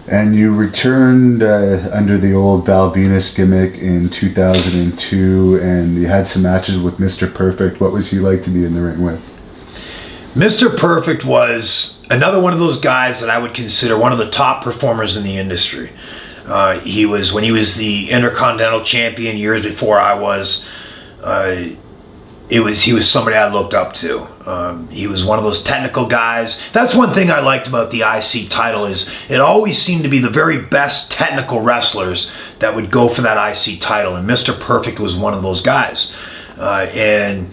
And you returned under the old Val Venis gimmick in 2002, and you had some matches with Mr. Perfect. What was he like to be in the ring with? Mr. Perfect was another one of those guys that I would consider one of the top performers in the industry. When he was the Intercontinental Champion years before I was. He was somebody I looked up to. He was one of those technical guys. That's one thing I liked about the IC title is it always seemed to be the very best technical wrestlers that would go for that IC title, and Mr. Perfect was one of those guys. And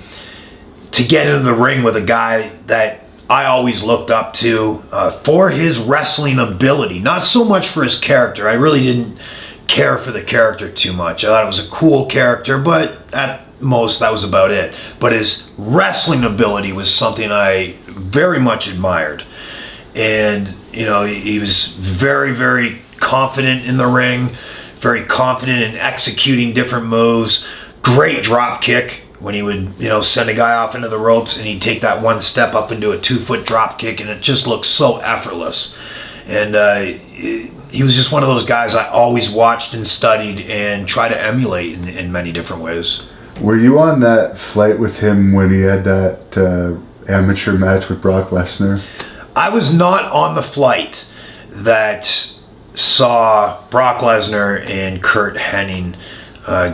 to get into the ring with a guy that I always looked up to for his wrestling ability, not so much for his character. I really didn't care for the character too much. I thought it was a cool character, but at most that was about it. But his wrestling ability was something I very much admired. And he was very, very confident in the ring, very confident in executing different moves. Great drop kick when he would send a guy off into the ropes and he'd take that one step up into a 2-foot drop kick, and it just looked so effortless. And he was just one of those guys I always watched and studied and tried to emulate in many different ways. Were you on that flight with him when he had that amateur match with Brock Lesnar? I was not on the flight that saw Brock Lesnar and Curt Hennig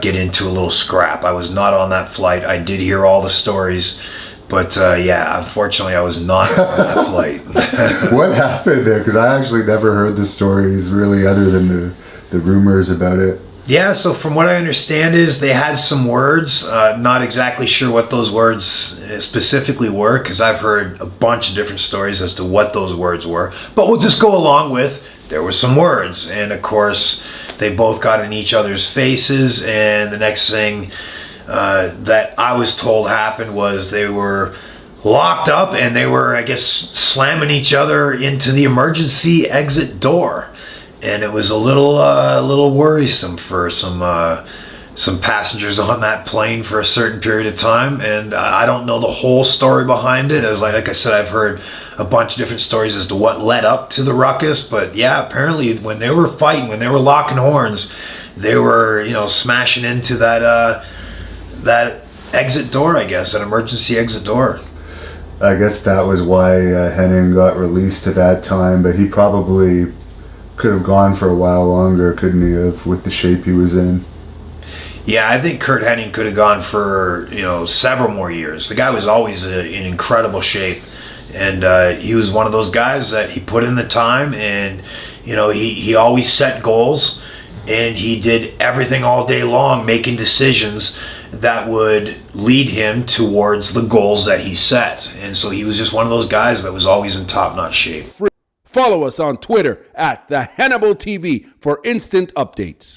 get into a little scrap. I was not on that flight. I did hear all the stories, but unfortunately I was not on that flight. What happened there? Because I actually never heard the stories really other than the rumors about it. Yeah, so from what I understand is they had some words. Not exactly sure what those words specifically were, because I've heard a bunch of different stories as to what those words were. But we'll just go along with there were some words. And of course, they both got in each other's faces. And the next thing that I was told happened was they were locked up and they were, I guess, slamming each other into the emergency exit door. And it was a little worrisome for some passengers on that plane for a certain period of time. And I don't know the whole story behind it. As like I said, I've heard a bunch of different stories as to what led up to the ruckus. But yeah, apparently when they were fighting, when they were locking horns, they were smashing into that exit door. I guess an emergency exit door. I guess that was why Hennig got released at that time, but he probably could have gone for a while longer, couldn't he have, with the shape he was in? Yeah, I think Curt Hennig could have gone for several more years. The guy was always in incredible shape, and he was one of those guys that he put in the time, and he always set goals, and he did everything all day long, making decisions that would lead him towards the goals that he set. And so he was just one of those guys that was always in top-notch shape. Follow us on Twitter at the Hannibal TV for instant updates.